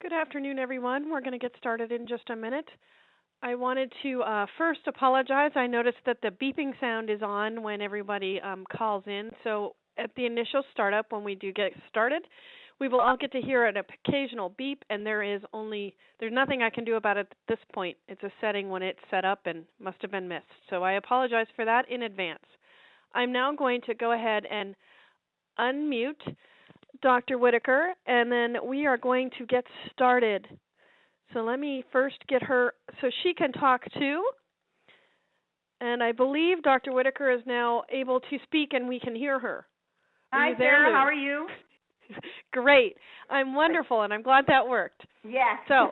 Good afternoon, everyone. We're going to get started in just a minute. I wanted to first apologize. I noticed that the beeping sound is on when everybody calls in. So at the initial startup, when we do get started, we will all get to hear an occasional beep, and there's nothing I can do about it at this point. It's a setting when it's set up and must have been missed. So I apologize for that in advance. I'm now going to go ahead and unmute Dr. Whitaker, and then we are going to get started. So let me first get her so she can talk too. And I believe Dr. Whitaker is now able to speak and we can hear her. Hi, Sarah. How are you? Great. I'm wonderful, and I'm glad that worked. Yes. So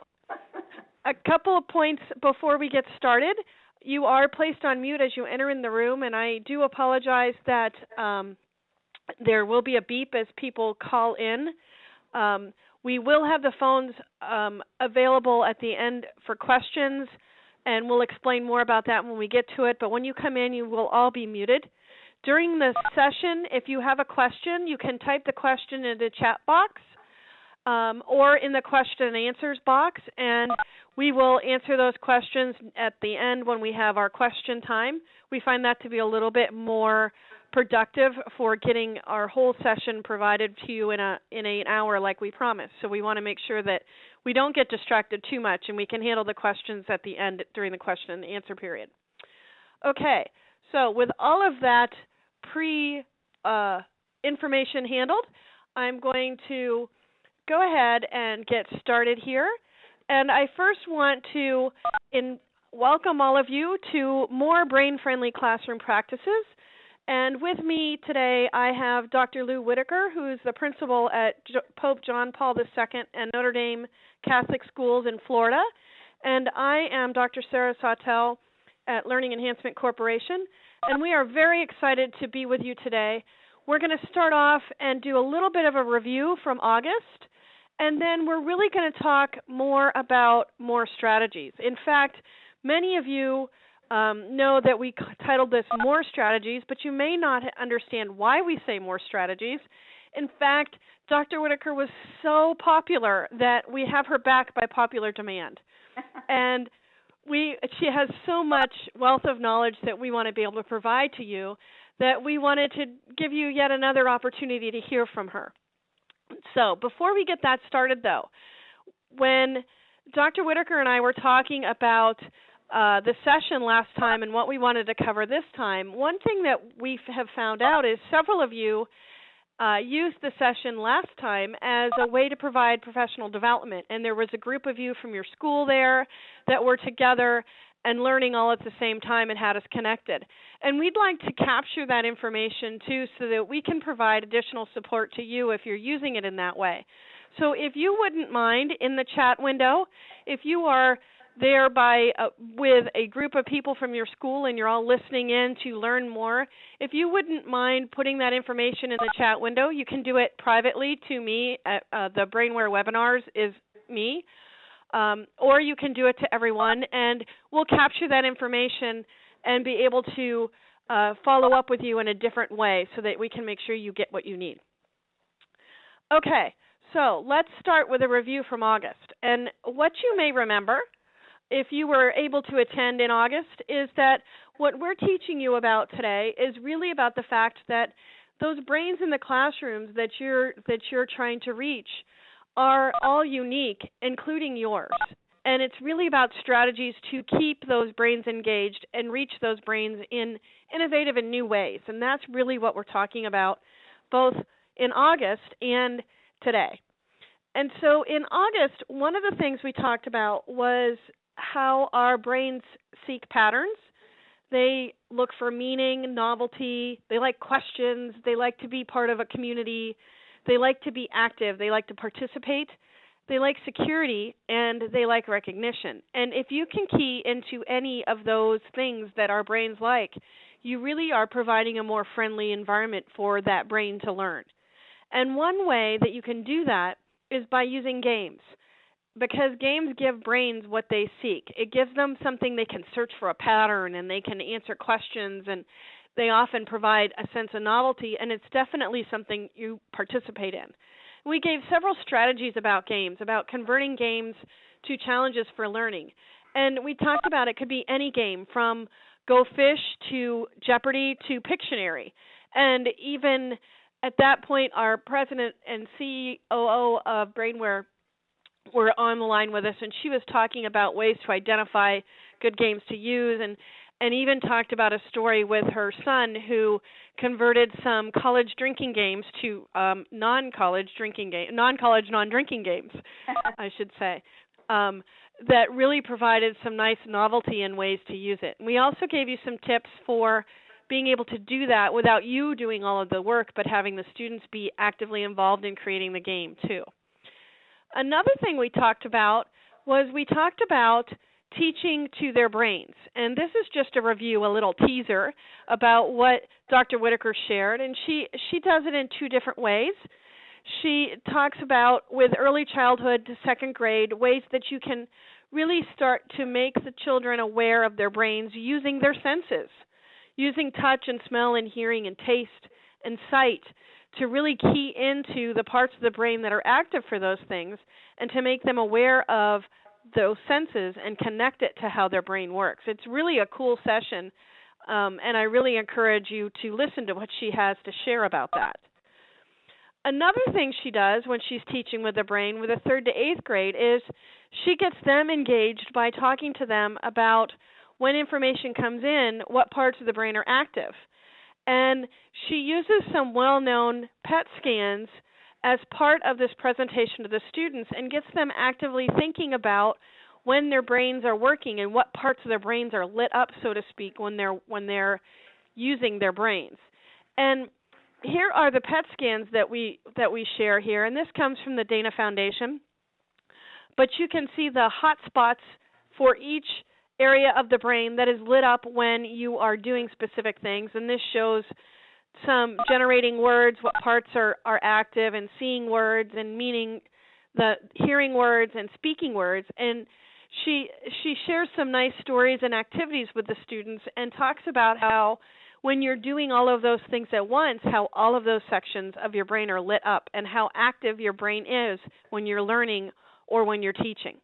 a couple of points before we get started. You are placed on mute as you enter in the room, and I do apologize that there will be a beep as people call in. We will have the phones available at the end for questions, and we'll explain more about that when we get to it. But when you come in, you will all be muted. During the session, if you have a question, you can type the question in the chat box or in the question and answers box, and we will answer those questions at the end when we have our question time. We find that to be a little bit more productive for getting our whole session provided to you in an hour like we promised. So we want to make sure that we don't get distracted too much and we can handle the questions at the end during the question and answer period. Okay, so with all of that information handled, I'm going to go ahead and get started here. And I first want to welcome all of you to more brain-friendly classroom practices. And with me today, I have Dr. Lou Whitaker, who is the principal at Pope John Paul II and Notre Dame Catholic Schools in Florida. And I am Dr. Sarah Sawtelle at Learning Enhancement Corporation. And we are very excited to be with you today. We're going to start off and do a little bit of a review from August. And then we're really going to talk more about more strategies. In fact, many of you know that we titled this More Strategies, but you may not understand why we say more strategies. In fact, Dr. Whitaker was so popular that we have her back by popular demand. And she has so much wealth of knowledge that we want to be able to provide to you that we wanted to give you yet another opportunity to hear from her. So before we get that started, though, when Dr. Whitaker and I were talking about the session last time and what we wanted to cover this time, one thing that we have found out is several of you used the session last time as a way to provide professional development. And there was a group of you from your school there that were together and learning all at the same time and had us connected. And we'd like to capture that information, too, so that we can provide additional support to you if you're using it in that way. So if you wouldn't mind, in the chat window, if you are there with a group of people from your school and you're all listening in to learn more, if you wouldn't mind putting that information in the chat window, you can do it privately to me at the Brainware Webinars is me, or you can do it to everyone, and we'll capture that information and be able to follow up with you in a different way so that we can make sure you get what you need. Okay, so let's start with a review from August. And what you may remember, if you were able to attend in August, is that what we're teaching you about today is really about the fact that those brains in the classrooms that you're trying to reach are all unique, including yours. And it's really about strategies to keep those brains engaged and reach those brains in innovative and new ways. And that's really what we're talking about both in August and today. And so in August, one of the things we talked about was how our brains seek patterns. They look for meaning, novelty. They like questions. They like to be part of a community. They like to be active. They like to participate. They like security, and they like recognition. And if you can key into any of those things that our brains like, you really are providing a more friendly environment for that brain to learn. And one way that you can do that is by using games, because games give brains what they seek. It gives them something they can search for a pattern, and they can answer questions, and they often provide a sense of novelty, and it's definitely something you participate in. We gave several strategies about games, about converting games to challenges for learning. And we talked about it could be any game, from Go Fish to Jeopardy to Pictionary. And even at that point, our president and COO of Brainware were on the line with us, and she was talking about ways to identify good games to use, and even talked about a story with her son who converted some college drinking games to non-college non-drinking games, I should say, that really provided some nice novelty and ways to use it. And we also gave you some tips for being able to do that without you doing all of the work, but having the students be actively involved in creating the game too. Another thing we talked about was teaching to their brains. And this is just a review, a little teaser about what Dr. Whitaker shared. And she does it in two different ways. She talks about, with early childhood to second grade, ways that you can really start to make the children aware of their brains using their senses, using touch and smell and hearing and taste and sight to really key into the parts of the brain that are active for those things and to make them aware of those senses and connect it to how their brain works. It's really a cool session, and I really encourage you to listen to what she has to share about that. Another thing she does when she's teaching with the brain with the 3rd to 8th grade is she gets them engaged by talking to them about when information comes in, what parts of the brain are active. And she uses some well-known PET scans as part of this presentation to the students and gets them actively thinking about when their brains are working and what parts of their brains are lit up, so to speak, when they're using their brains. And here are the PET scans that we share here, and this comes from the Dana Foundation. But you can see the hot spots for each area of the brain that is lit up when you are doing specific things, and this shows some generating words, what parts are active, and seeing words and meaning, the hearing words and speaking words. And she shares some nice stories and activities with the students and talks about how when you're doing all of those things at once, how all of those sections of your brain are lit up and how active your brain is when you're learning or when you're teaching.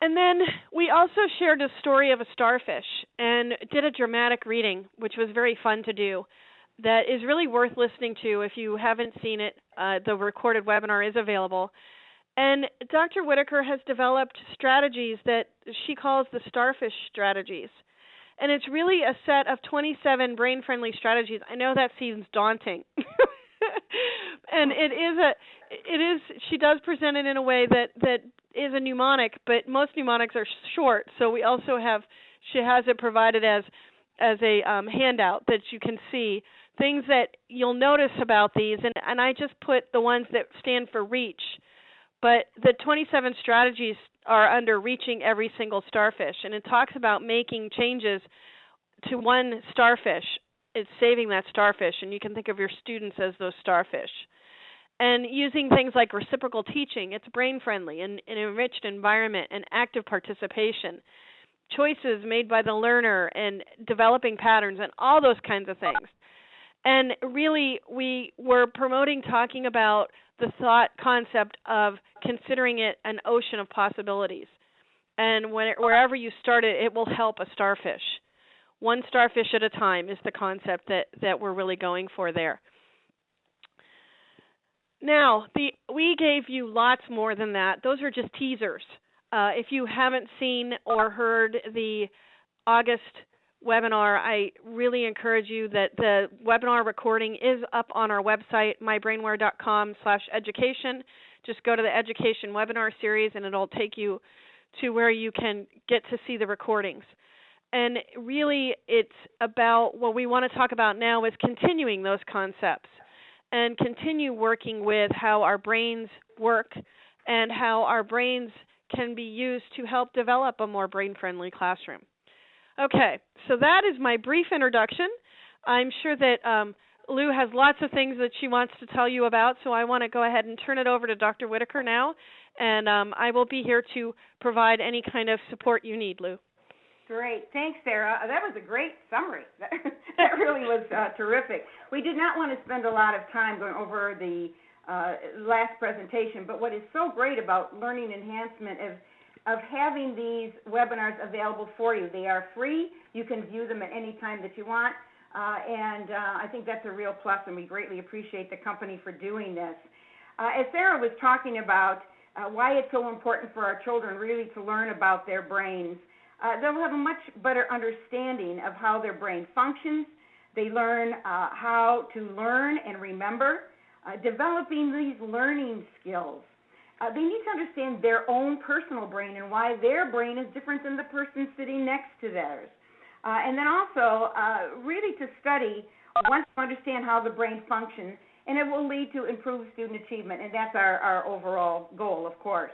And then we also shared a story of a starfish and did a dramatic reading, which was very fun to do, that is really worth listening to. If you haven't seen it, the recorded webinar is available. And Dr. Whitaker has developed strategies that she calls the Starfish strategies. And it's really a set of 27 brain-friendly strategies. I know that seems daunting. And she does present it in a way that is a mnemonic, but most mnemonics are short. So we also she has it provided as a handout that you can see things that you'll notice about these. And I just put the ones that stand for reach. But the 27 strategies are under reaching every single starfish. And it talks about making changes to one starfish. It's saving that starfish. And you can think of your students as those starfish. And using things like reciprocal teaching, it's brain-friendly, and an enriched environment, and active participation, choices made by the learner, and developing patterns, and all those kinds of things. And really, we were talking about the thought concept of considering it an ocean of possibilities. And wherever you start it, it will help a starfish. One starfish at a time is the concept that we're really going for there. Now, we gave you lots more than that. Those are just teasers. If you haven't seen or heard the August webinar, I really encourage you that the webinar recording is up on our website, mybrainware.com/education. Just go to the education webinar series, and it'll take you to where you can get to see the recordings. And really, it's about what we want to talk about now is continuing those concepts and continue working with how our brains work and how our brains can be used to help develop a more brain-friendly classroom. Okay, so that is my brief introduction. I'm sure that Lou has lots of things that she wants to tell you about, so I want to go ahead and turn it over to Dr. Whitaker now, and I will be here to provide any kind of support you need, Lou. great. Thanks, Sarah. That was a great summary. That really was terrific. We did not want to spend a lot of time going over the last presentation, but what is so great about Learning Enhancement is of having these webinars available for you. They are free. You can view them at any time that you want, and I think that's a real plus, and we greatly appreciate the company for doing this. As Sarah was talking about why it's so important for our children really to learn about their brains, they'll have a much better understanding of how their brain functions. They learn how to learn and remember, developing these learning skills. They need to understand their own personal brain and why their brain is different than the person sitting next to theirs. And then also really to study once you understand how the brain functions, and it will lead to improved student achievement, and that's our overall goal, of course.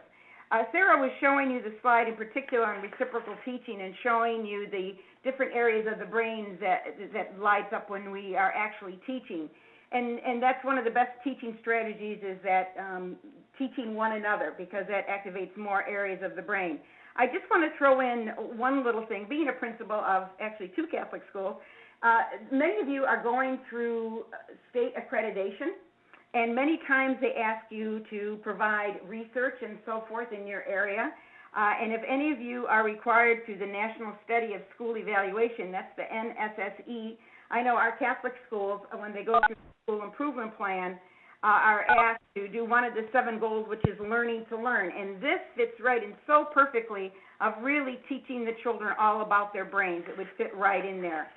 Sarah was showing you the slide in particular on reciprocal teaching and showing you the different areas of the brain that lights up when we are actually teaching. And that's one of the best teaching strategies is that teaching one another, because that activates more areas of the brain. I just want to throw in one little thing. Being a principal of actually 2 Catholic schools, many of you are going through state accreditation, and many times they ask you to provide research and so forth in your area. And if any of you are required through the National Study of School Evaluation, that's the NSSE, I know our Catholic schools, when they go through the school improvement plan, are asked to do one of the 7 goals, which is learning to learn. And this fits right in so perfectly of really teaching the children all about their brains. It would fit right in there.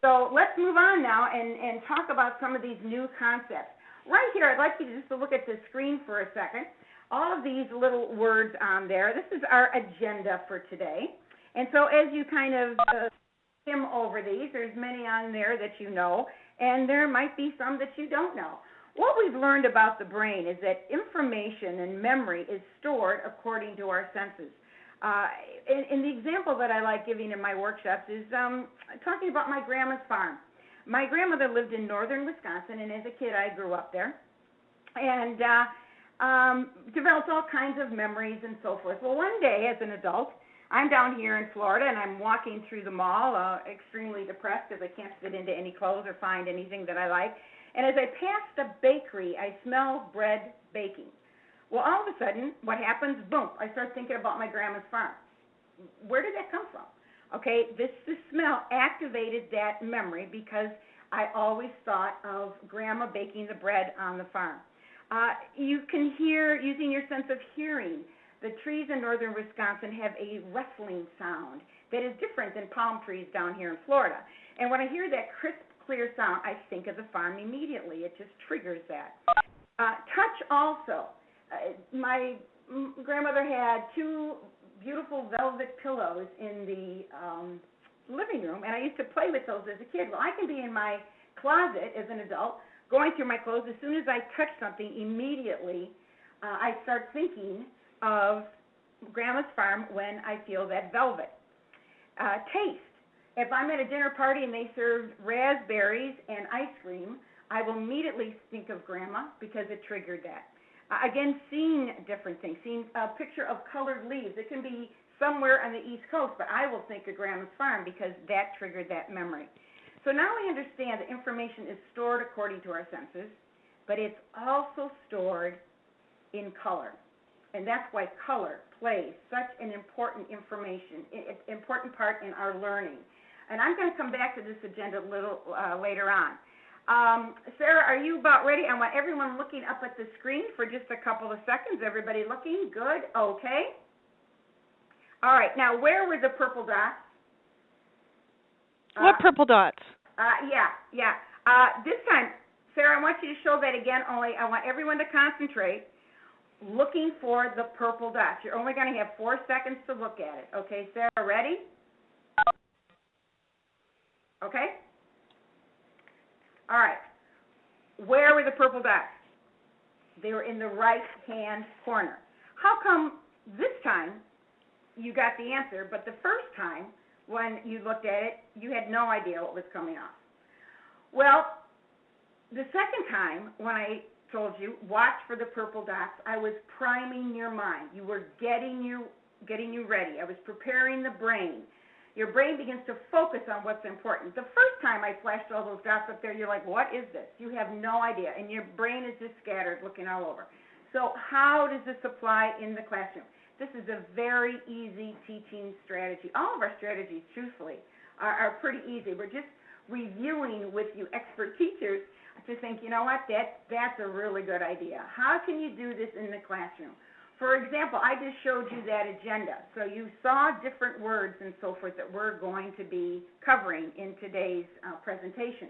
So let's move on now and talk about some of these new concepts. Right here, I'd like you just to look at the screen for a second. All of these little words on there, this is our agenda for today. And so as you kind of skim over these, there's many on there that you know, and there might be some that you don't know. What we've learned about the brain is that information and memory is stored according to our senses. And the example that I like giving in my workshops is talking about my grandma's farm. My grandmother lived in northern Wisconsin, and as a kid I grew up there and developed all kinds of memories and so forth. Well, one day as an adult, I'm down here in Florida, and I'm walking through the mall, extremely depressed because I can't fit into any clothes or find anything that I like. And as I passed a bakery, I smell bread baking. Well, all of a sudden, what happens? Boom, I start thinking about my grandma's farm. Where did that come from? Okay, the smell activated that memory because I always thought of Grandma baking the bread on the farm. You can hear, using your sense of hearing, the trees in northern Wisconsin have a rustling sound that is different than palm trees down here in Florida. And when I hear that crisp, clear sound, I think of the farm immediately. It just triggers that. Touch also. My grandmother had 2 beautiful velvet pillows in the living room, and I used to play with those as a kid. Well, I can be in my closet as an adult, going through my clothes. As soon as I touch something, immediately I start thinking of Grandma's farm when I feel that velvet. Taste. If I'm at a dinner party and they serve raspberries and ice cream, I will immediately think of Grandma because it triggered that. Again, seeing different things, seeing a picture of colored leaves. It can be somewhere on the East Coast, but I will think of Grandma's farm because that triggered that memory. So now we understand that information is stored according to our senses, but it's also stored in color. And that's why color plays such an important important part in our learning. And I'm going to come back to this agenda a little later on. Sarah, are you about ready? I want everyone looking up at the screen for just a couple of seconds. Everybody looking? Good? Okay. All right. Now, where were the purple dots? What purple dots? Yeah. This time, Sarah, I want you to show that again, only I want everyone to concentrate looking for the purple dots. You're only going to have 4 seconds to look at it. Okay, Sarah, ready? Okay? All right. Where were the purple dots? They were in the right-hand corner. How come this time you got the answer, but the first time when you looked at it, you had no idea what was coming off? Well, the second time when I told you, watch for the purple dots, I was priming your mind. You were getting you ready. I was preparing the brain Your brain begins to focus on what's important. The first time I flashed all those dots up there, you're like, what is this? You have no idea, and your brain is just scattered looking all over. So how does this apply in the classroom? This is a very easy teaching strategy. All of our strategies, truthfully, are pretty easy. We're just reviewing with you expert teachers to think, you know what, that's a really good idea. How can you do this in the classroom? For example, I just showed you that agenda. So you saw different words and so forth that we're going to be covering in today's presentation.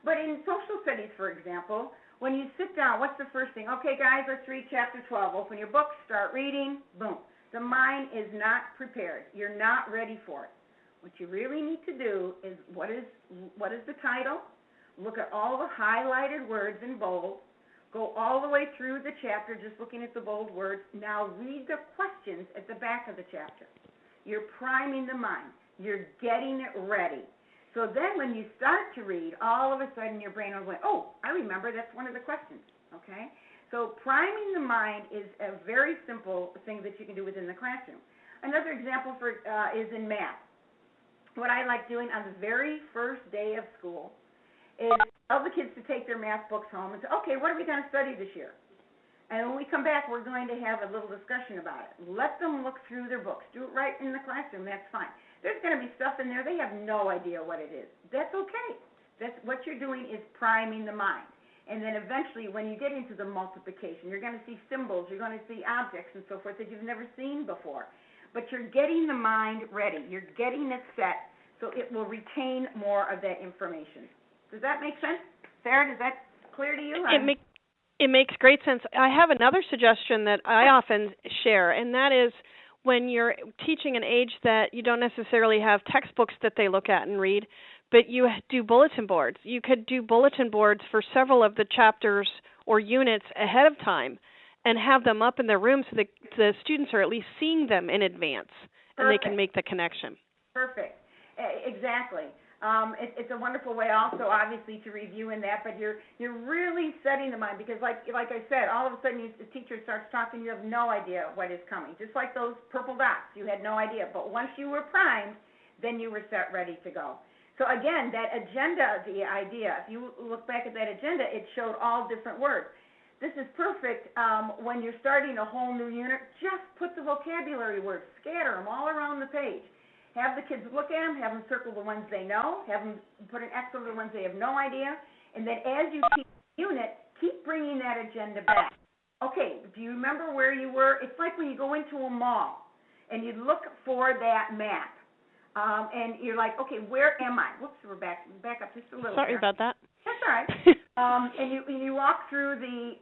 But in social studies, for example, when you sit down, what's the first thing? Okay, guys, let's read chapter 12. Open your book, start reading, boom. The mind is not prepared. You're not ready for it. What you really need to do is, what is the title? Look at all the highlighted words in bold. Go all the way through the chapter just looking at the bold words. Now read the questions at the back of the chapter. You're priming the mind. You're getting it ready. So then when you start to read, all of a sudden your brain will go, oh, I remember, that's one of the questions, okay? So priming the mind is a very simple thing that you can do within the classroom. Another example is in math. What I like doing on the very first day of school is tell the kids to take their math books home and say, okay, what are we going to study this year? And when we come back, we're going to have a little discussion about it. Let them look through their books. Do it right in the classroom. That's fine. There's going to be stuff in there. They have no idea what it is. That's okay. That's what you're doing is priming the mind. And then eventually, when you get into the multiplication, you're going to see symbols. You're going to see objects and so forth that you've never seen before. But you're getting the mind ready. You're getting it set so it will retain more of that information. Does that make sense? Sarah, is that clear to you? It makes great sense. I have another suggestion that I often share, and that is when you're teaching an age that you don't necessarily have textbooks that they look at and read, but you do bulletin boards. You could do bulletin boards for several of the chapters or units ahead of time and have them up in their room so the students are at least seeing them in advance. Perfect. And they can make the connection. Perfect. Exactly. It's a wonderful way also, obviously, to review in that, but you're really setting the mind because, like I said, all of a sudden the teacher starts talking, you have no idea what is coming. Just like those purple dots, you had no idea. But once you were primed, then you were set ready to go. So, again, that agenda, the idea, if you look back at that agenda, it showed all different words. This is perfect when you're starting a whole new unit. Just put the vocabulary words, scatter them all around the page. Have the kids look at them, have them circle the ones they know, have them put an X over the ones they have no idea, and then as you teach the unit, keep bringing that agenda back. Okay, do you remember where you were? It's like when you go into a mall and you look for that map, and you're like, okay, where am I? Whoops, we're back up just a little. Sorry about that. That's all right. And you walk through the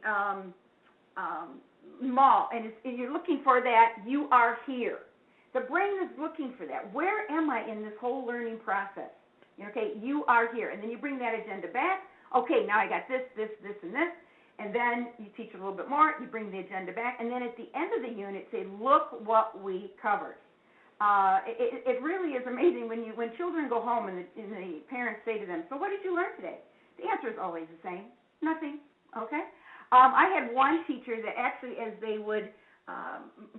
mall, and you're looking for that. You are here. The brain is looking for that. Where am I in this whole learning process? Okay, you are here. And then you bring that agenda back. Okay, now I got this, and this. And then you teach a little bit more. You bring the agenda back. And then at the end of the unit, say, look what we covered. It really is amazing when children go home and the parents say to them, so what did you learn today? The answer is always the same. Nothing. Okay? I had one teacher that actually, as they would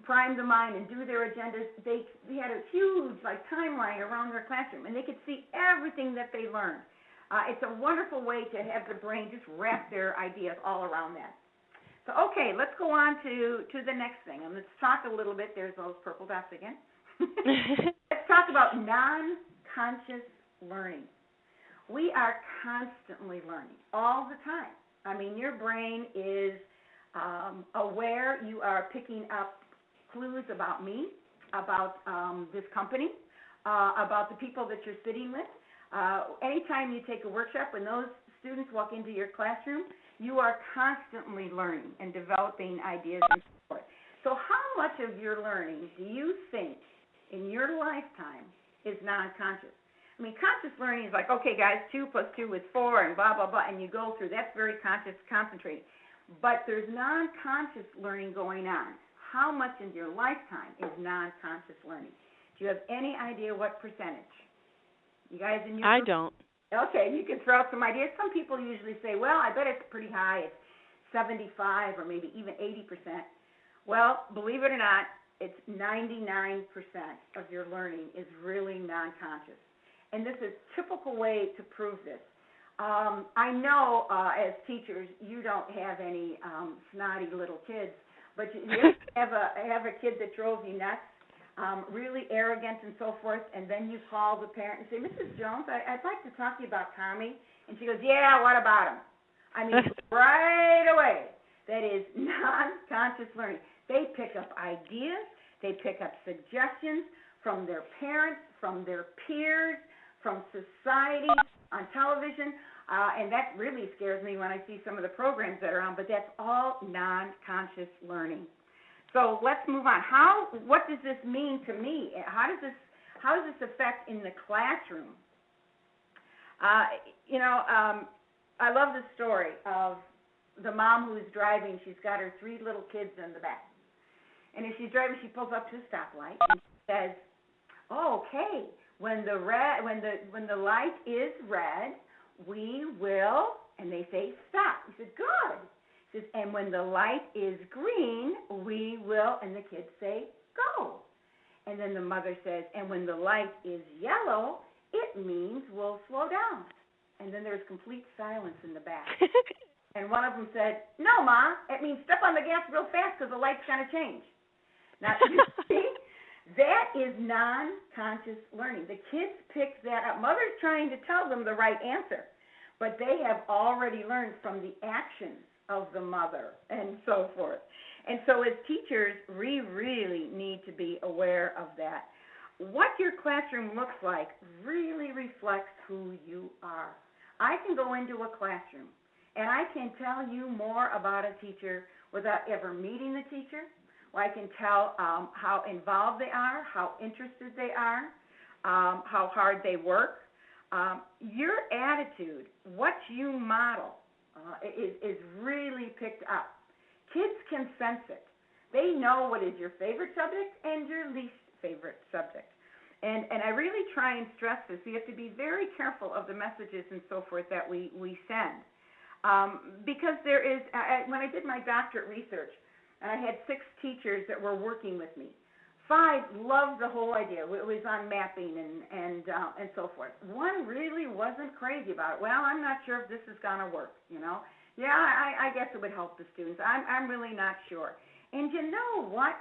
prime the mind and do their agendas, they had a huge timeline around their classroom, and they could see everything that they learned. It's a wonderful way to have the brain just wrap their ideas all around that. So, okay, let's go on to the next thing, and let's talk a little bit. There's those purple dots again. Let's talk about non-conscious learning. We are constantly learning all the time. I mean, your brain is aware. You are picking up clues about me, about this company, about the people that you're sitting with. Anytime you take a workshop, when those students walk into your classroom, you are constantly learning and developing ideas and so forth. So how much of your learning do you think in your lifetime is non-conscious? I mean, conscious learning is like, okay, guys, 2 + 2 is 4 and blah, blah, blah, and you go through. That's very conscious, concentrated. But there's non-conscious learning going on. How much in your lifetime is non-conscious learning? Do you have any idea what percentage? You guys in your I group? don't. Okay, you can throw out some ideas. Some people usually say, well, I bet it's pretty high. It's 75 or maybe even 80%. Well, believe it or not, it's 99% of your learning is really non-conscious. And this is a typical way to prove this. I know as teachers you don't have any snotty little kids, but you have a kid that drove you nuts, really arrogant and so forth, and then you call the parent and say, Mrs. Jones, I'd like to talk to you about Tommy. And she goes, yeah, what about him? I mean, right away, that is non-conscious learning. They pick up ideas, they pick up suggestions from their parents, from their peers, from society, on television, and that really scares me when I see some of the programs that are on, but that's all non-conscious learning. So let's move on. What does this mean to me? How does this affect in the classroom? I love the story of the mom who's driving. She's got her 3 little kids in the back. And as she's driving, she pulls up to a stoplight and she says, oh, okay, when the light is red, we will, and they say stop. He said, good. He says, and when the light is green, we will, and the kids say go. And then the mother says, and when the light is yellow, it means we'll slow down. And then there's complete silence in the back. And one of them said, no, Ma, it means step on the gas real fast because the light's going to change. Now, you see, that is non-conscious learning. The kids pick that up. Mother's trying to tell them the right answer, but they have already learned from the actions of the mother and so forth. And so as teachers, we really need to be aware of that. What your classroom looks like really reflects who you are. I can go into a classroom and I can tell you more about a teacher without ever meeting the teacher. Or I can tell how involved they are, how interested they are, how hard they work. Your attitude, what you model, is really picked up. Kids can sense it. They know what is your favorite subject and your least favorite subject. And I really try and stress this. You have to be very careful of the messages and so forth that we send. Because there is, when I did my doctorate research, and I had 6 teachers that were working with me. 5 loved the whole idea. It was on mapping and so forth. 1 really wasn't crazy about it. Well, I'm not sure if this is going to work, Yeah, I guess it would help the students. I'm really not sure. And you know what?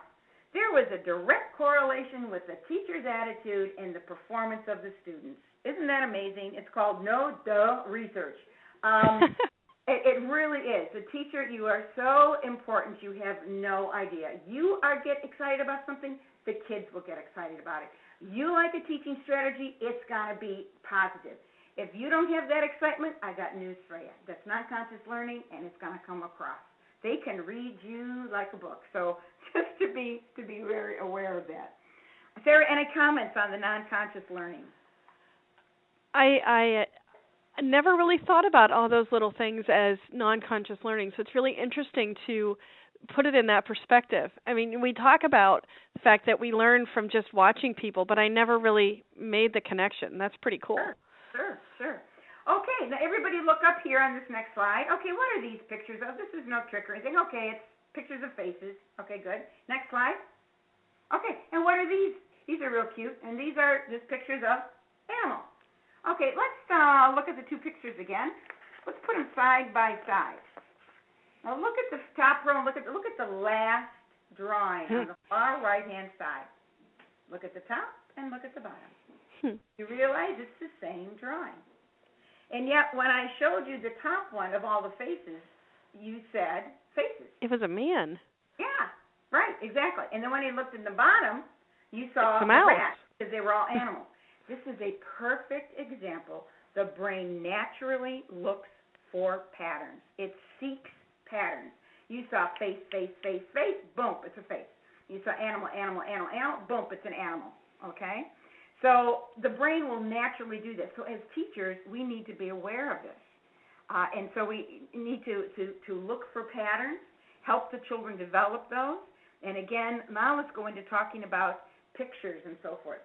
There was a direct correlation with the teacher's attitude and the performance of the students. Isn't that amazing? It's called research. It really is. The teacher, you are so important, you have no idea. You get excited about something, the kids will get excited about it. You like a teaching strategy, it's going to be positive. If you don't have that excitement, I got news for you. That's non-conscious learning, and it's going to come across. They can read you like a book. So just to be very aware of that. Sarah, any comments on the non-conscious learning? I never really thought about all those little things as non-conscious learning, so it's really interesting to put it in that perspective. I mean, we talk about the fact that we learn from just watching people, but I never really made the connection. That's pretty cool. Sure. Okay, now everybody look up here on this next slide. Okay, what are these pictures of? This is no trick or anything. Okay, it's pictures of faces. Okay, good. Next slide. Okay, and what are these? These are real cute, and these are just pictures of animals. Okay, let's look at the 2 pictures again. Let's put them side by side. Now look at the top row and look at the last drawing on the far right-hand side. Look at the top and look at the bottom. You realize it's the same drawing. And yet when I showed you the top one of all the faces, you said faces. It was a man. Yeah, right, exactly. And then when you looked at the bottom, you saw the rats because they were all animals. This is a perfect example. The brain naturally looks for patterns. It seeks patterns. You saw face, boom, it's a face. You saw animal, boom, it's an animal, okay? So the brain will naturally do this. So as teachers, we need to be aware of this. And so we need to look for patterns, help the children develop those. And again, now let's go into talking about pictures and so forth.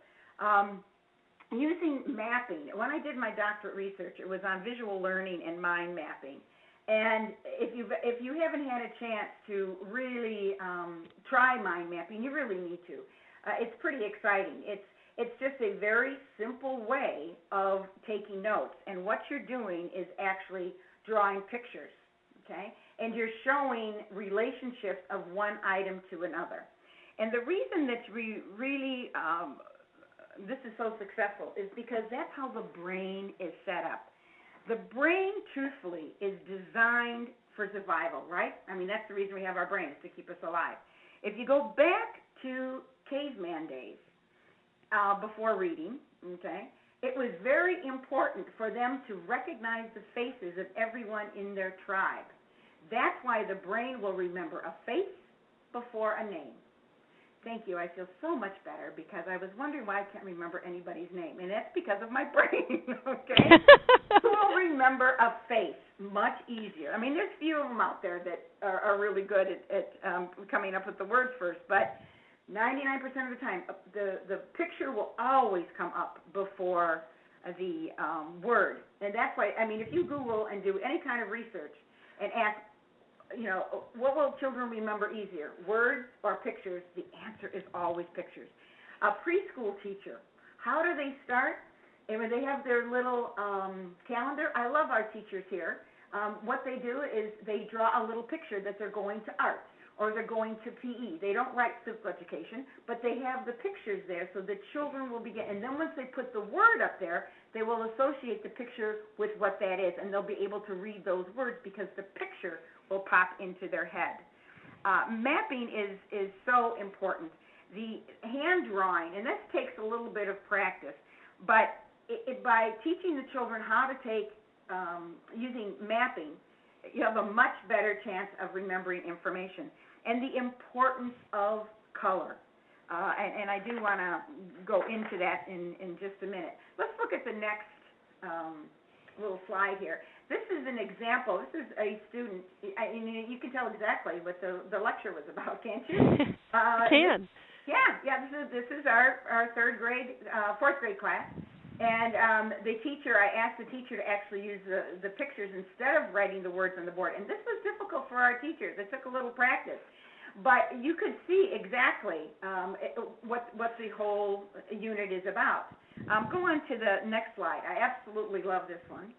Using mapping. When I did my doctorate research, it was on visual learning and mind mapping. And if you haven't had a chance to really try mind mapping, you really need to. It's pretty exciting. It's just a very simple way of taking notes. And what you're doing is actually drawing pictures, okay? And you're showing relationships of one item to another. And the reason that we really this is so successful is because that's how the brain is set up. The brain, truthfully, is designed for survival, right? I mean, that's the reason we have our brains, to keep us alive. If you go back to caveman days, before reading, okay, it was very important for them to recognize the faces of everyone in their tribe. That's why the brain will remember a face before a name. Thank you. I feel so much better because I was wondering why I can't remember anybody's name, and that's because of my brain, okay? Who will remember a face much easier? I mean, there's few of them out there that are really good at coming up with the words first, but 99% of the time, the picture will always come up before the word. And that's why, I mean, if you Google and do any kind of research and ask, you know, what will children remember easier, words or pictures? The answer is always pictures. A preschool teacher, how do they start? And when they have their little calendar, I love our teachers here. What they do is they draw a little picture that they're going to art or they're going to PE. They don't write physical education, but they have the pictures there so the children will begin. And then once they put the word up there, they will associate the picture with what that is, and they'll be able to read those words because the picture will pop into their head. Mapping is so important. The hand drawing, and this takes a little bit of practice, but by teaching the children how to take, using mapping, you have a much better chance of remembering information. And the importance of color. And I do want to go into that in just a minute. Let's look at the next little slide here. This is an example. This is a student. You can tell exactly what the lecture was about, can't you? I can. This is our fourth grade class. And the teacher, I asked the teacher to actually use the pictures instead of writing the words on the board. And this was difficult for our teachers. It took a little practice. But you could see exactly what the whole unit is about. Go on to the next slide. I absolutely love this one.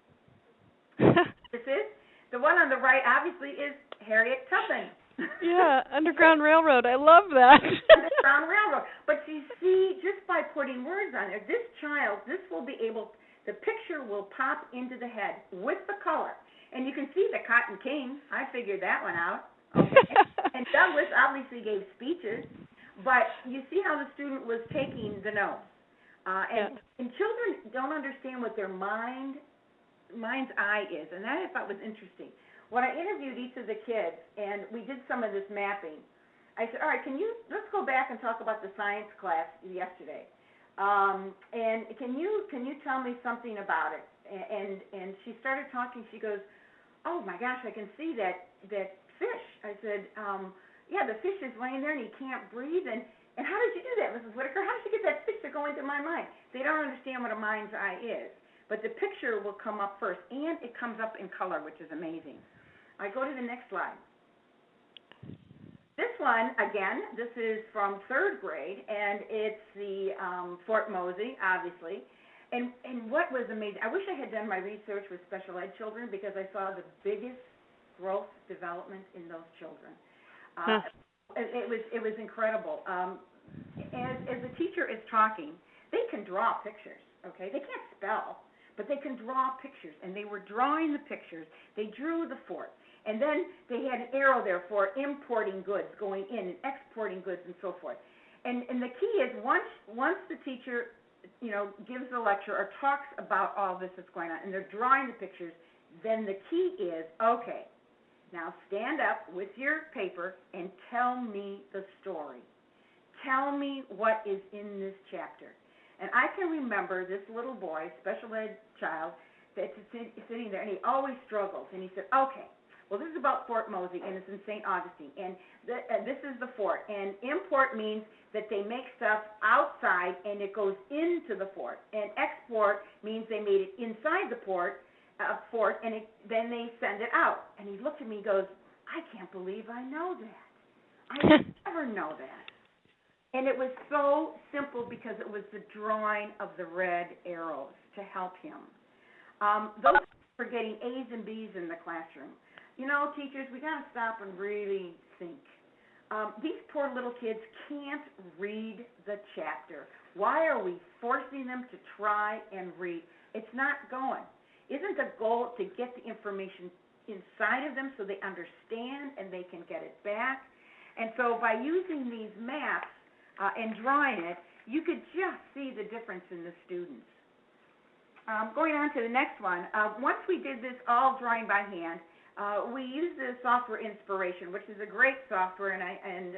This is the one on the right, obviously, is Harriet Tubman. Yeah, Underground Railroad. I love that. Underground Railroad. But you see, just by putting words on there, this will be able, the picture will pop into the head with the color. And you can see the Cotton King. I figured that one out. Okay. And Douglas obviously gave speeches, but you see how the student was taking the notes. And children don't understand what their mind's eye is, and that I thought was interesting. When I interviewed each of the kids, and we did some of this mapping, I said, all right, let's go back and talk about the science class yesterday. And can you tell me something about it? And she started talking. She goes, oh, my gosh, I can see that fish. I said, yeah, the fish is laying there, and he can't breathe. And how did you do that, Mrs. Whitaker? How did you get that fish to go into my mind? They don't understand what a mind's eye is. But the picture will come up first, and it comes up in color, which is amazing. I go to the next slide. This one, again, this is from third grade, and it's the Fort Mosey, obviously. And what was amazing, I wish I had done my research with special ed children because I saw the biggest growth development in those children. It was incredible. As the teacher is talking, they can draw pictures, okay? They can't spell, but they can draw pictures, and they were drawing the pictures. They drew the fort, and then they had an arrow there for importing goods going in and exporting goods and so forth. And the key is once the teacher, gives the lecture or talks about all this that's going on, and they're drawing the pictures, then the key is, okay, now stand up with your paper and tell me the story. Tell me what is in this chapter. And I can remember this little boy, special ed child, that's sitting there, and he always struggles. And he said, okay, well, this is about Fort Mosey, and it's in St. Augustine, and this is the fort. And import means that they make stuff outside, and it goes into the fort. And export means they made it inside the fort, forth, and then they send it out. And he looked at me and goes, I can't believe I know that. I never know that. And it was so simple because it was the drawing of the red arrows to help him. Those for getting A's and B's in the classroom. You know, teachers, we got to stop and really think. These poor little kids can't read the chapter. Why are we forcing them to try and read? It's not going. Isn't the goal to get the information inside of them so they understand and they can get it back? And so by using these maps and drawing it, you could just see the difference in the students. Going on to the next one, once we did this all drawing by hand, we used the software Inspiration, which is a great software, and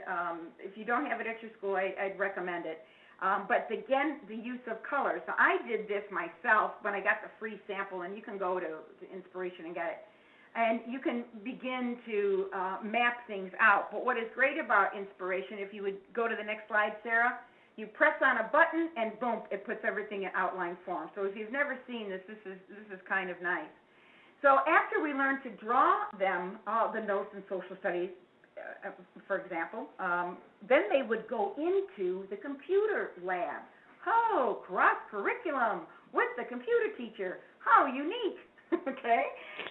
if you don't have it at your school, I'd recommend it. But again, the use of colors. So I did this myself when I got the free sample, and you can go to Inspiration and get it. And you can begin to map things out. But what is great about Inspiration, if you would go to the next slide, Sarah, you press on a button, and boom, it puts everything in outline form. So if you've never seen this, this is kind of nice. So after we learned to draw them, the notes in social studies, for example, then they would go into the computer lab. Oh, cross-curriculum with the computer teacher. How unique. Okay?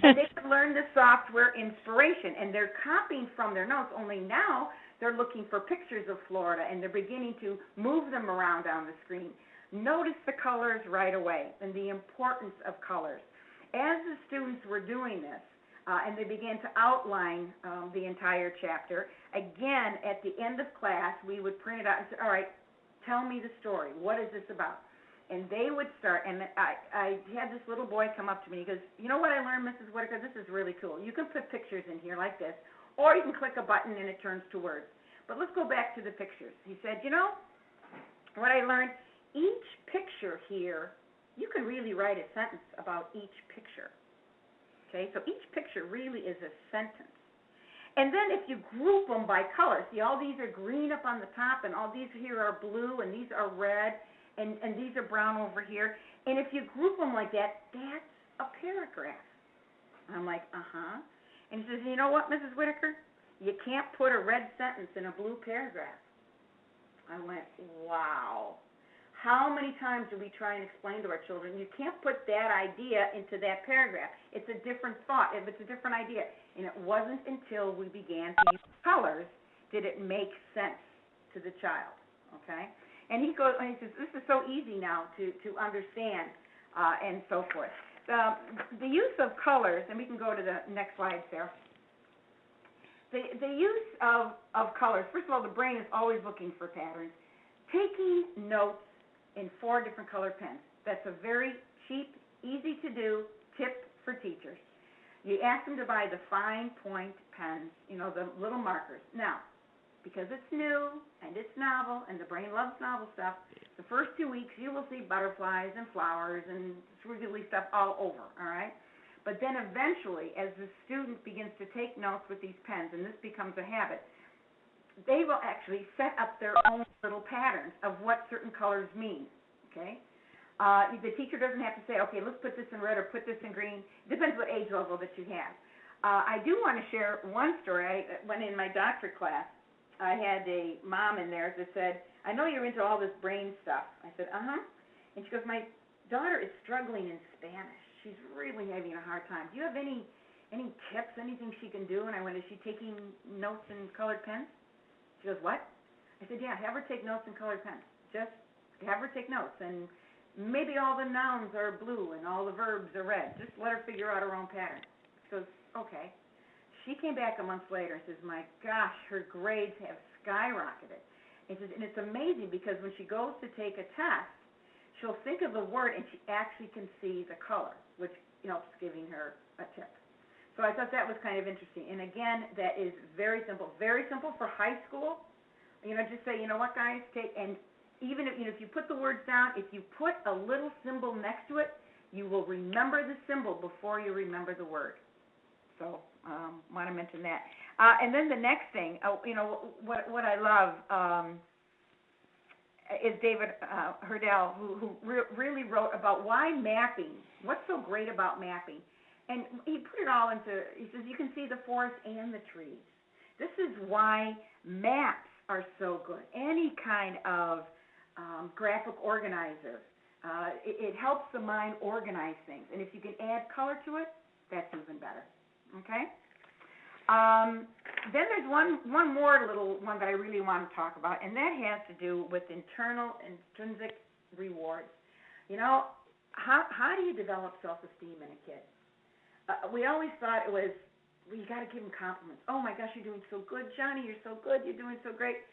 And they could learn the software Inspiration, and they're copying from their notes, only now they're looking for pictures of Florida, and they're beginning to move them around on the screen. Notice the colors right away and the importance of colors. As the students were doing this, and they began to outline the entire chapter, again, at the end of class, we would print it out and say, all right, tell me the story. What is this about? And they would start, and I had this little boy come up to me. He goes, you know what I learned, Mrs. Whitaker? This is really cool. You can put pictures in here like this, or you can click a button and it turns to words. But let's go back to the pictures. He said, you know, what I learned, each picture here, you can really write a sentence about each picture. Okay, so each picture really is a sentence. And then if you group them by color, see all these are green up on the top, and all these here are blue, and these are red, and these are brown over here. And if you group them like that, that's a paragraph. I'm like, uh-huh. And he says, you know what, Mrs. Whitaker? You can't put a red sentence in a blue paragraph. I went, wow. How many times do we try and explain to our children, you can't put that idea into that paragraph. It's a different thought. It's a different idea. And it wasn't until we began to use colors did it make sense to the child, okay? And he goes, and he says, this is so easy now to understand and so forth. The use of colors, and we can go to the next slide, Sarah. The use of colors, first of all, the brain is always looking for patterns. Taking notes in 4 different color pens. That's a very cheap, easy to do tip for teachers. You ask them to buy the fine point pens, you know, the little markers. Now, because it's new and it's novel and the brain loves novel stuff, the first 2 weeks you will see butterflies and flowers and squiggly stuff all over, all right? But then eventually, as the student begins to take notes with these pens, and this becomes a habit, they will actually set up their own little patterns of what certain colors mean, okay? The teacher doesn't have to say, okay, let's put this in red or put this in green. It depends what age level that you have. I do want to share one story. When in my doctorate class, I had a mom in there that said, I know you're into all this brain stuff. I said, uh-huh. And she goes, my daughter is struggling in Spanish. She's really having a hard time. Do you have any tips, anything she can do? And I went, is she taking notes in colored pens? She goes, what? I said, yeah, have her take notes in colored pens. Just have her take notes. And maybe all the nouns are blue and all the verbs are red. Just let her figure out her own pattern. She goes, okay. She came back a month later and says, my gosh, her grades have skyrocketed. And says, and it's amazing because when she goes to take a test, she'll think of the word and she actually can see the color, which helps giving her a tip. So I thought that was kind of interesting. And again, that is very simple for high school. Just say, you know what, guys, and even if you put the words down, if you put a little symbol next to it, you will remember the symbol before you remember the word. So want to mention that. And then the next thing, what I love is David Hurdell, who really wrote about why mapping. What's so great about mapping? And he put it all into, he says, you can see the forest and the trees. This is why maps are so good. Any kind of graphic organizer. It helps the mind organize things. And if you can add color to it, that's even better. Okay? Then there's one more little one that I really want to talk about, and that has to do with intrinsic rewards. You know, how do you develop self-esteem in a kid? We always thought it was, well, you got to give them compliments. Oh, my gosh, you're doing so good. Johnny, you're so good. You're doing so great.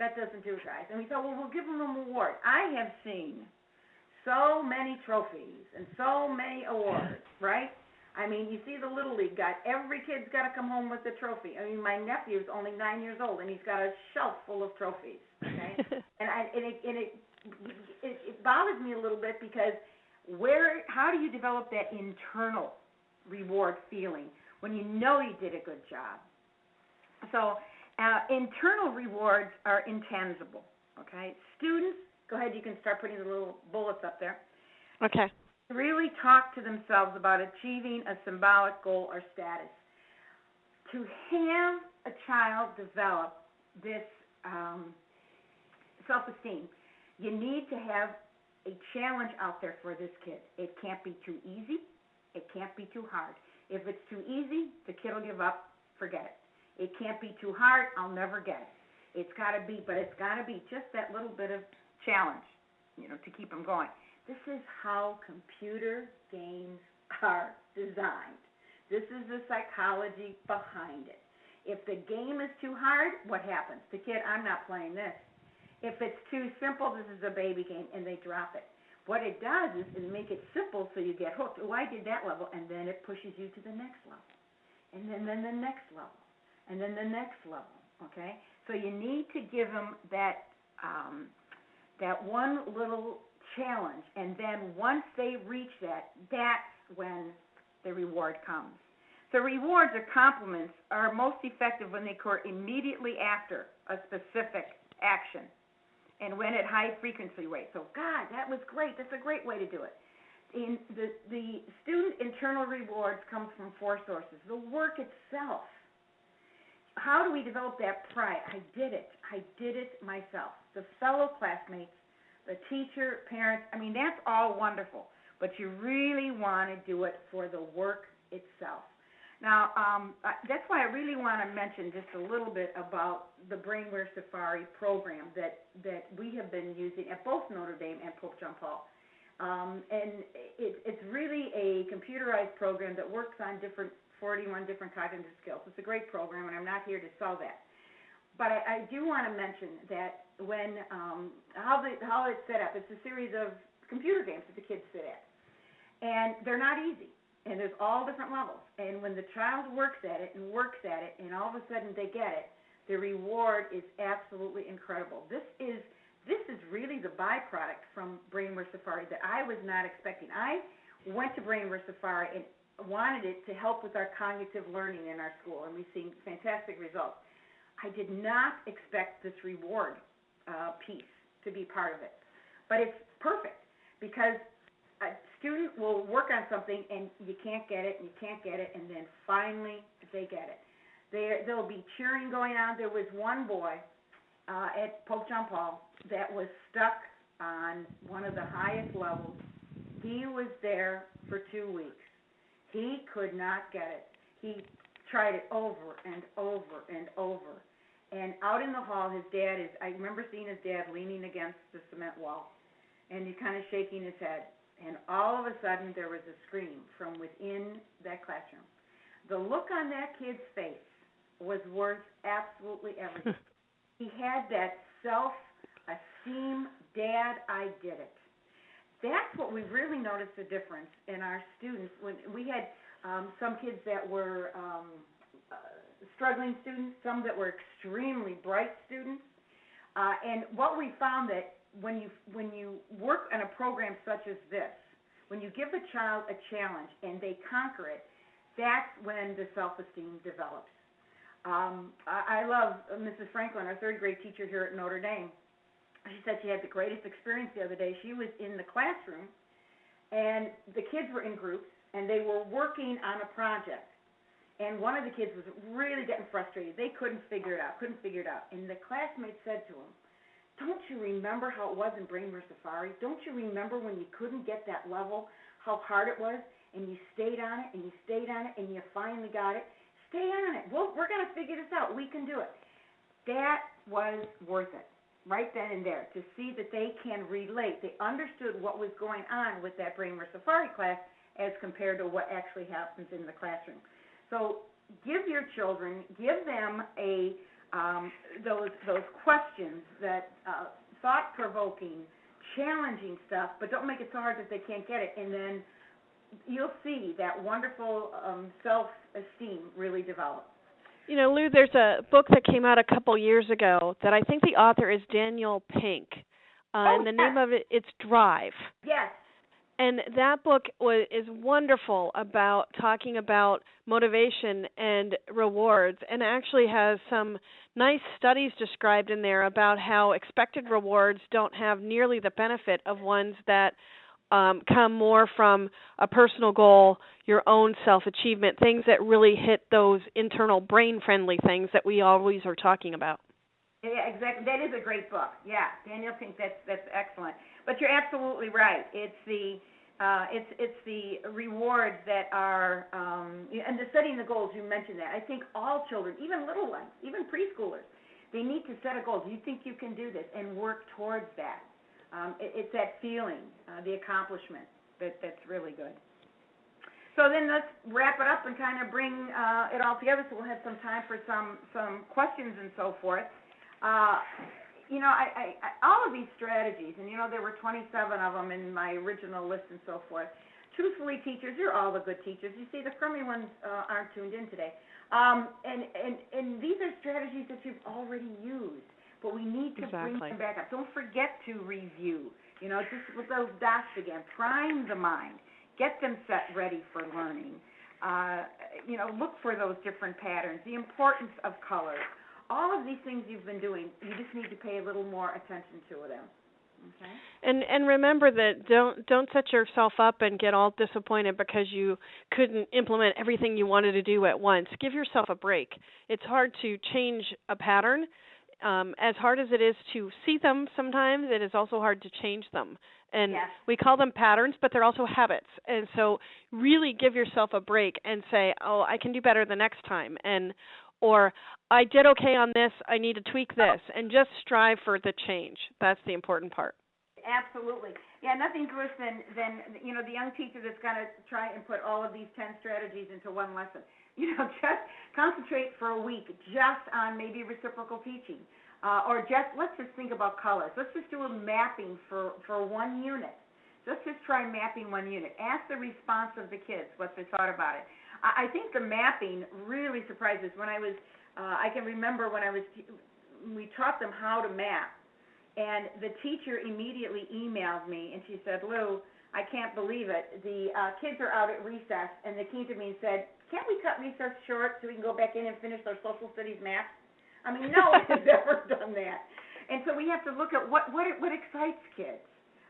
That doesn't do it, guys. And we thought, well, we'll give them a reward. I have seen so many trophies and so many awards, right? I mean, you see the Little League guy. Every kid's got to come home with a trophy. I mean, my nephew's only 9 years old, and he's got a shelf full of trophies, okay? It bothers me a little bit because how do you develop that internal reward feeling when you know you did a good job? So internal rewards are intangible, okay? Students, go ahead, you can start putting the little bullets up there. Okay. Really talk to themselves about achieving a symbolic goal or status. To have a child develop this self-esteem, you need to have a challenge out there for this kid. It can't be too easy. It can't be too hard. If it's too easy, the kid will give up, forget it. It can't be too hard, I'll never get it. It's got to be just that little bit of challenge, to keep them going. This is how computer games are designed. This is the psychology behind it. If the game is too hard, what happens? The kid, I'm not playing this. If it's too simple, this is a baby game, and they drop it. What it does is make it simple so you get hooked. Oh, I did that level, and then it pushes you to the next level, and then the next level, and then the next level, okay? So you need to give them that one little challenge, and then once they reach that, that's when the reward comes. So rewards or compliments are most effective when they occur immediately after a specific action and when at high frequency rate. So, God, that was great. That's a great way to do it. The student internal rewards comes from 4 sources. The work itself. How do we develop that pride? I did it myself. The fellow classmates, the teacher, parents, I mean, that's all wonderful, but you really want to do it for the work itself. Now, that's why I really want to mention just a little bit about the Brainware Safari program that we have been using at both Notre Dame and Pope John Paul. And it's really a computerized program that works on 41 different cognitive skills. It's a great program, and I'm not here to sell that. But I do want to mention that when how it's set up, it's a series of computer games that the kids sit at. And they're not easy. And there's all different levels. And when the child works at it, and all of a sudden they get it, the reward is absolutely incredible. This is really the byproduct from Brainware Safari that I was not expecting. I went to Brainware Safari and wanted it to help with our cognitive learning in our school, and we've seen fantastic results. I did not expect this reward piece to be part of it. But it's perfect because a student will work on something and you can't get it, and then finally they get it. There'll be cheering going on. There was one boy at Pope John Paul that was stuck on one of the highest levels. He was there for 2 weeks. He could not get it. He tried it over and over and over. And out in the hall, I remember seeing his dad leaning against the cement wall, and he's kind of shaking his head. And all of a sudden, there was a scream from within that classroom. The look on that kid's face was worth absolutely everything. He had that self-esteem, Dad, I did it. That's what we really noticed the difference in our students. When we had some kids that were struggling students, some that were extremely bright students. And what we found that when you work on a program such as this, when you give a child a challenge and they conquer it, that's when the self-esteem develops. I love Mrs. Franklin, our 3rd grade teacher here at Notre Dame. She said she had the greatest experience the other day. She was in the classroom, and the kids were in groups, and they were working on a project. And one of the kids was really getting frustrated. They couldn't figure it out. And the classmate said to him, don't you remember how it was in Brain Safari? Don't you remember when you couldn't get that level, how hard it was, and you stayed on it, and you stayed on it, and you finally got it? Stay on it. Well, we're going to figure this out. We can do it. That was worth it, right then and there, to see that they can relate. They understood what was going on with that Brain Safari class as compared to what actually happens in the classroom. So give your children, give them those questions, that thought-provoking, challenging stuff, but don't make it so hard that they can't get it. And then you'll see that wonderful self-esteem really develop. You know, Lou, there's a book that came out a couple years ago that I think the author is Daniel Pink, and the name of it's Drive. Yes. And that book is wonderful about talking about motivation and rewards, and actually has some nice studies described in there about how expected rewards don't have nearly the benefit of ones that come more from a personal goal, your own self-achievement, things that really hit those internal brain-friendly things that we always are talking about. Yeah, exactly. That is a great book. Yeah, Daniel Pink, that's excellent. But you're absolutely right. It's the rewards that are, and the setting the goals, you mentioned that. I think all children, even little ones, even preschoolers, they need to set a goal. Do you think you can do this? And work towards that. It's that feeling, the accomplishment, that's really good. So then let's wrap it up and kind of bring it all together, so we'll have some time for some questions and so forth. You know, I all of these strategies, and you know there were 27 of them in my original list and so forth. Truthfully, teachers, you're all the good teachers. You see, the crummy ones aren't tuned in today. And these are strategies that you've already used, but we need to bring them back up. Don't forget to review. You know, just with those dots again, prime the mind, get them set ready for learning. You know, look for those different patterns, the importance of colors. All of these things you've been doing, you just need to pay a little more attention to them. Okay? And remember that don't set yourself up and get all disappointed because you couldn't implement everything you wanted to do at once. Give yourself a break. It's hard to change a pattern. As hard as it is to see them sometimes, it is also hard to change them. And we call them patterns, but they're also habits. And so really give yourself a break and say, oh, I can do better the next time. Or I did okay on this, I need to tweak this, and just strive for the change. That's the important part. Absolutely. Yeah, nothing's worse than you know, the young teacher that's going to try and put all of these 10 strategies into one lesson. You know, just concentrate for a week just on maybe reciprocal teaching. Or let's just think about colors. Let's just do a mapping for one unit. Let's just try mapping one unit. Ask the response of the kids, what they thought about it. I think the mapping really surprises. When I can remember when we taught them how to map, and the teacher immediately emailed me, and she said, Lou, I can't believe it. The kids are out at recess, and they came to me and said, can't we cut recess short so we can go back in and finish our social studies math? I mean, no one has ever done that. And so we have to look at what excites kids,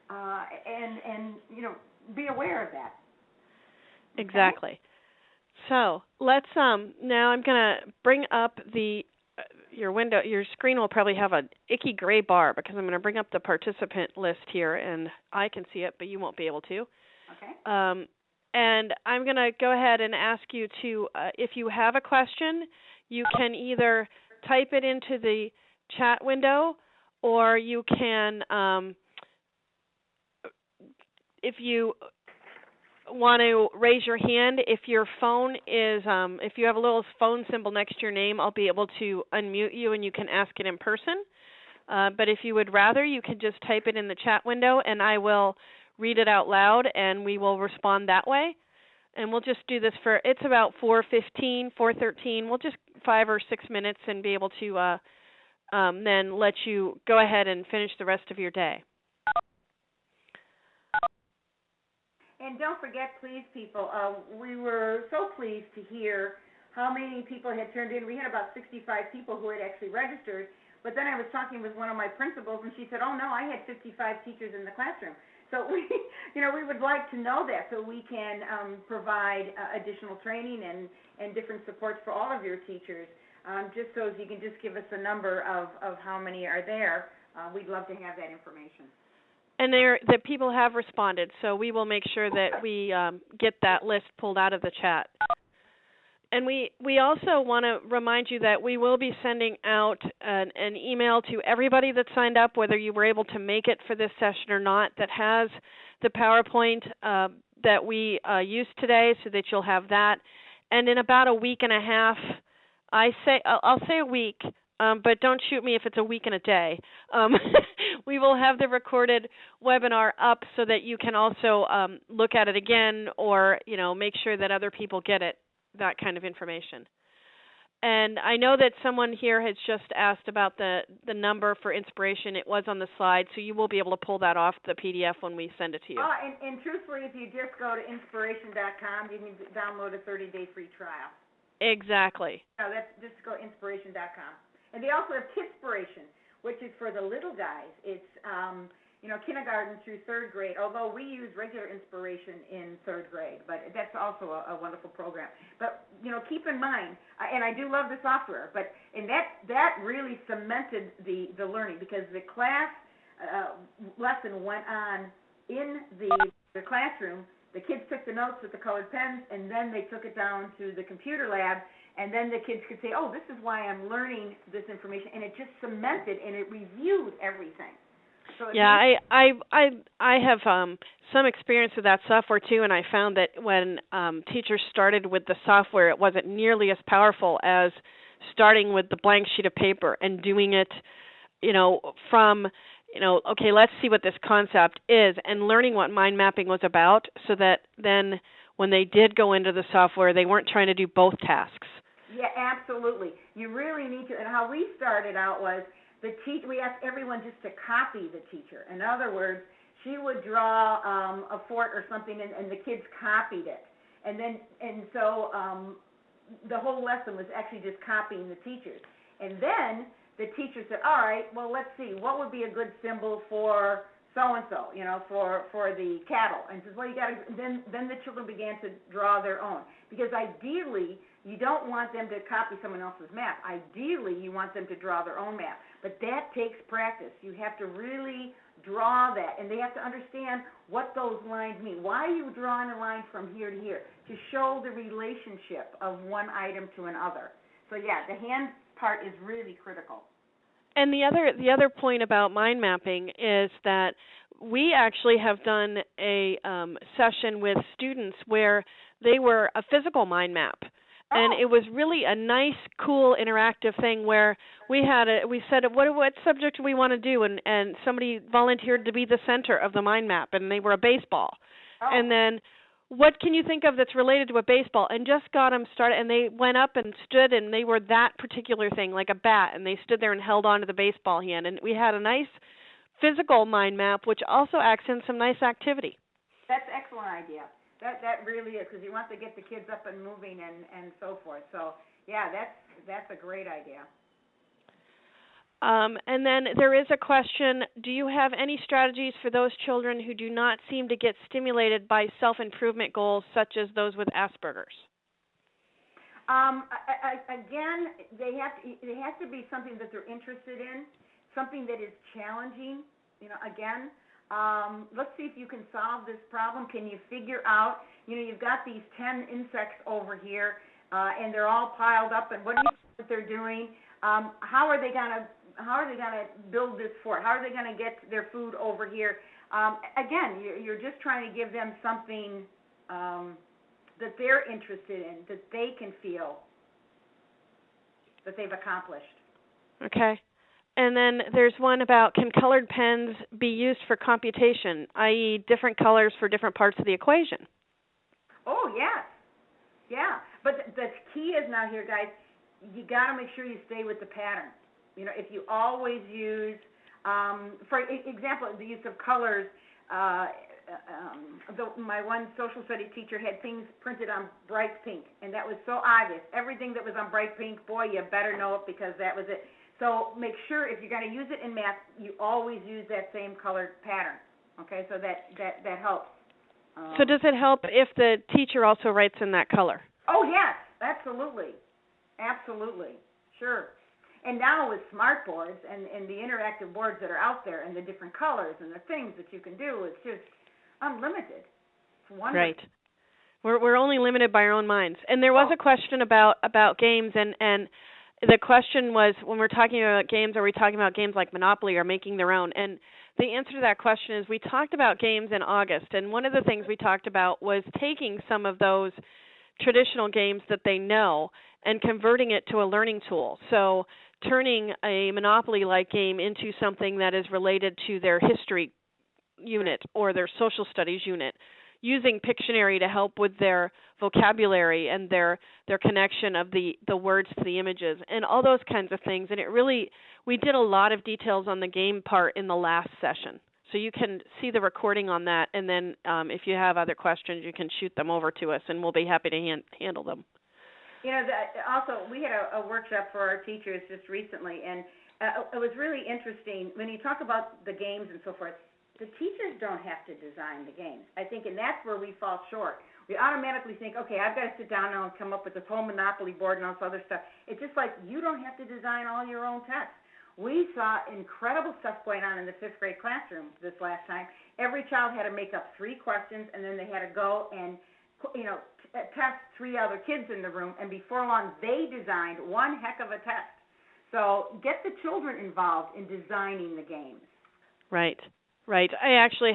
and you know, be aware of that. Okay? Exactly. So let's now I'm going to bring up your window. Your screen will probably have an icky gray bar because I'm going to bring up the participant list here, and I can see it, but you won't be able to. Okay. And I'm going to go ahead and ask you to, if you have a question, you can either type it into the chat window, or you can, if you want to raise your hand, if your phone is, if you have a little phone symbol next to your name, I'll be able to unmute you and you can ask it in person. But if you would rather, you can just type it in the chat window and I will read it out loud and we will respond that way. And we'll just do this for, it's about 4:15, 4:13. We'll just 5 or 6 minutes and be able to then let you go ahead and finish the rest of your day. And don't forget, please, people, we were so pleased to hear how many people had turned in. We had about 65 people who had actually registered, but then I was talking with one of my principals, and she said, oh, no, I had 55 teachers in the classroom. So we would like to know that so we can provide additional training and different supports for all of your teachers. Just so if you can just give us a number of how many are there, we'd love to have that information. And the people have responded, so we will make sure that we get that list pulled out of the chat. And we also want to remind you that we will be sending out an email to everybody that signed up, whether you were able to make it for this session or not, that has the PowerPoint that we used today, so that you'll have that. And in about a week and a half, I'll say a week, but don't shoot me if it's a week and a day. We will have the recorded webinar up so that you can also look at it again, or make sure that other people get it, that kind of information. And I know that someone here has just asked about the number for inspiration. It was on the slide, so you will be able to pull that off the PDF when we send it to you. And truthfully, if you just go to inspiration.com, you can download a 30-day free trial. Exactly. No, that's just go to inspiration.com. And they also have Kidspiration, which is for the little guys. It's kindergarten through third grade, although we use regular inspiration in third grade, but that's also a wonderful program. But, keep in mind, and I do love the software, and that really cemented the learning, because the class lesson went on in the classroom. The kids took the notes with the colored pens, and then they took it down to the computer lab, and then the kids could say, oh, this is why I'm learning this information, and it just cemented, and it reviewed everything. So yeah, I have some experience with that software too, and I found that when teachers started with the software, it wasn't nearly as powerful as starting with the blank sheet of paper and doing it, from okay, let's see what this concept is, and learning what mind mapping was about, so that then when they did go into the software, they weren't trying to do both tasks. Yeah, absolutely. You really need to, and how we started out was, we asked everyone just to copy the teacher. In other words, she would draw a fort or something, and the kids copied it. And so the whole lesson was actually just copying the teachers. And then the teacher said, all right, well, let's see, what would be a good symbol for so-and-so, for the cattle? And says, well, you got to, then the children began to draw their own. Because ideally, you don't want them to copy someone else's map. Ideally, you want them to draw their own map. But that takes practice. You have to really draw that, and they have to understand what those lines mean. Why are you drawing a line from here to here? To show the relationship of one item to another. So, yeah, the hand part is really critical. And the other point about mind mapping is that we actually have done a session with students where they were a physical mind map. And it was really a nice, cool, interactive thing where we said, what subject do we want to do? And somebody volunteered to be the center of the mind map, and they were a baseball. And then, what can you think of that's related to a baseball? And just got them started, and they went up and stood, and they were that particular thing, like a bat, and they stood there and held on to the baseball hand. And we had a nice physical mind map, which also accents some nice activity. That's an excellent idea. That really is, because you want to get the kids up and moving and so forth. So, yeah, that's a great idea. And then there is a question, do you have any strategies for those children who do not seem to get stimulated by self-improvement goals, such as those with Asperger's? Again, it has to be something that they're interested in, something that is challenging, again. Let's see if you can solve this problem. Can you figure out, you've got these 10 insects over here, and they're all piled up, and what do you think that they're doing? How are they going to build this fort? How are they going to get their food over here? Again, you're just trying to give them something that they're interested in, that they can feel that they've accomplished. Okay. And then there's one about, can colored pens be used for computation, i.e. different colors for different parts of the equation? Oh, yes. Yeah. But the key is now here, guys, you got to make sure you stay with the pattern. If you always use, for example, the use of colors, my one social studies teacher had things printed on bright pink, and that was so obvious. Everything that was on bright pink, boy, you better know it because that was it. So make sure if you're going to use it in math, you always use that same colored pattern, Okay, so that helps. So does it help if the teacher also writes in that color? Oh, yes, absolutely. Absolutely, sure. And now with smart boards and the interactive boards that are out there and the different colors and the things that you can do, it's just unlimited. It's wonderful. Right. We're only limited by our own minds. And there was a question about games, and the question was, when we're talking about games, are we talking about games like Monopoly or making their own? And the answer to that question is we talked about games in August, and one of the things we talked about was taking some of those traditional games that they know and converting it to a learning tool. So turning a Monopoly-like game into something that is related to their history unit or their social studies unit, using Pictionary to help with their vocabulary and their connection of the words to the images and all those kinds of things. And we did a lot of details on the game part in the last session. So you can see the recording on that, and then if you have other questions, you can shoot them over to us, and we'll be happy to handle them. You know, also, we had a workshop for our teachers just recently, and it was really interesting. When you talk about the games and so forth, the teachers don't have to design the games, I think, and that's where we fall short. We automatically think, okay, I've got to sit down now and come up with this whole Monopoly board and all this other stuff. It's just like you don't have to design all your own text. We saw incredible stuff going on in the 5th grade classroom this last time. Every child had to make up 3 questions, and then they had to go and, test 3 other kids in the room, and before long, they designed one heck of a test. So get the children involved in designing the games. Right. I actually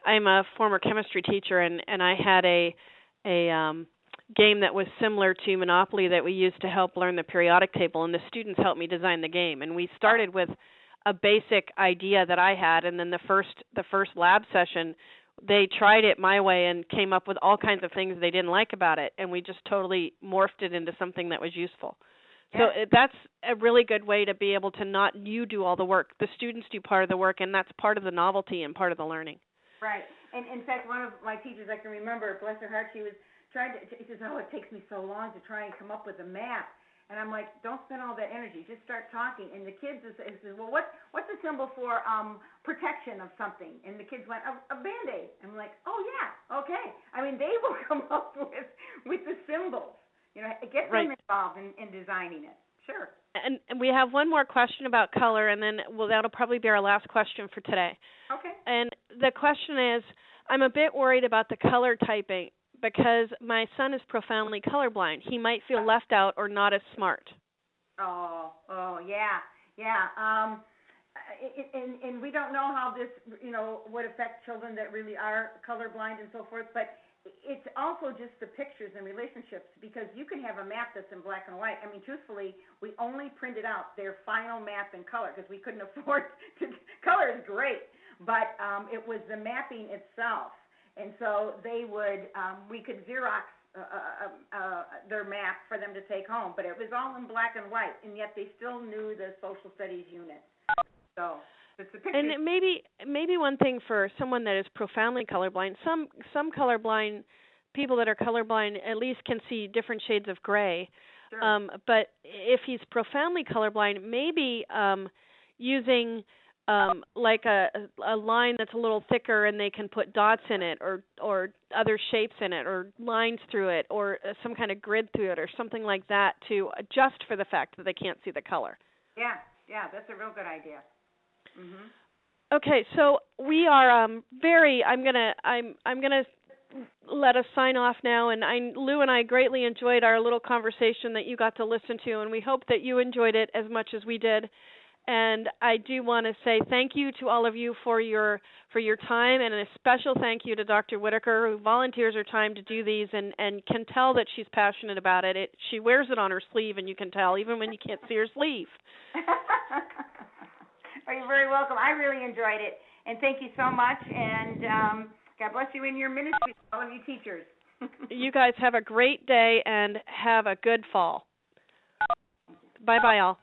I'm a former chemistry teacher, and I had a game that was similar to Monopoly that we used to help learn the periodic table, and the students helped me design the game. And we started with a basic idea that I had, and then the first lab session, they tried it my way and came up with all kinds of things they didn't like about it, and we just totally morphed it into something that was useful. So that's a really good way to be able to not you do all the work. The students do part of the work, and that's part of the novelty and part of the learning. Right. And in fact, one of my teachers I can remember, bless her heart, she says, oh, it takes me so long to try and come up with a map. And I'm like, don't spend all that energy. Just start talking. And the kids says, well, what's a symbol for protection of something? And the kids went, a Band-Aid. I'm like, oh, yeah, okay. I mean, they will come up with the symbols. Get them involved in designing it. Sure. And we have one more question about color, and then that'll probably be our last question for today. Okay. And the question is, I'm a bit worried about the color typing because my son is profoundly colorblind. He might feel left out or not as smart. Oh, yeah. And we don't know how this, would affect children that really are colorblind and so forth, but it's also just the pictures and relationships, because you can have a map that's in black and white. I mean, truthfully, we only printed out their final map in color because we couldn't afford to. Color is great, but it was the mapping itself. And so we could Xerox their map for them to take home, but it was all in black and white, and yet they still knew the social studies unit. So. And maybe one thing for someone that is profoundly colorblind, some colorblind people that are colorblind at least can see different shades of gray. Sure. But if he's profoundly colorblind, maybe using like a line that's a little thicker and they can put dots in it or other shapes in it or lines through it or some kind of grid through it or something like that to adjust for the fact that they can't see the color. Yeah, that's a real good idea. Mm-hmm. Okay, so we are I'm gonna let us sign off now. And Lou and I greatly enjoyed our little conversation that you got to listen to, and we hope that you enjoyed it as much as we did. And I do want to say thank you to all of you for your time, and a special thank you to Dr. Whitaker, who volunteers her time to do these and can tell that she's passionate about it. She wears it on her sleeve, and you can tell even when you can't see her sleeve. Well, you're very welcome. I really enjoyed it, and thank you so much, and God bless you in your ministry, all of you teachers. You guys have a great day, and have a good fall. Bye-bye, all.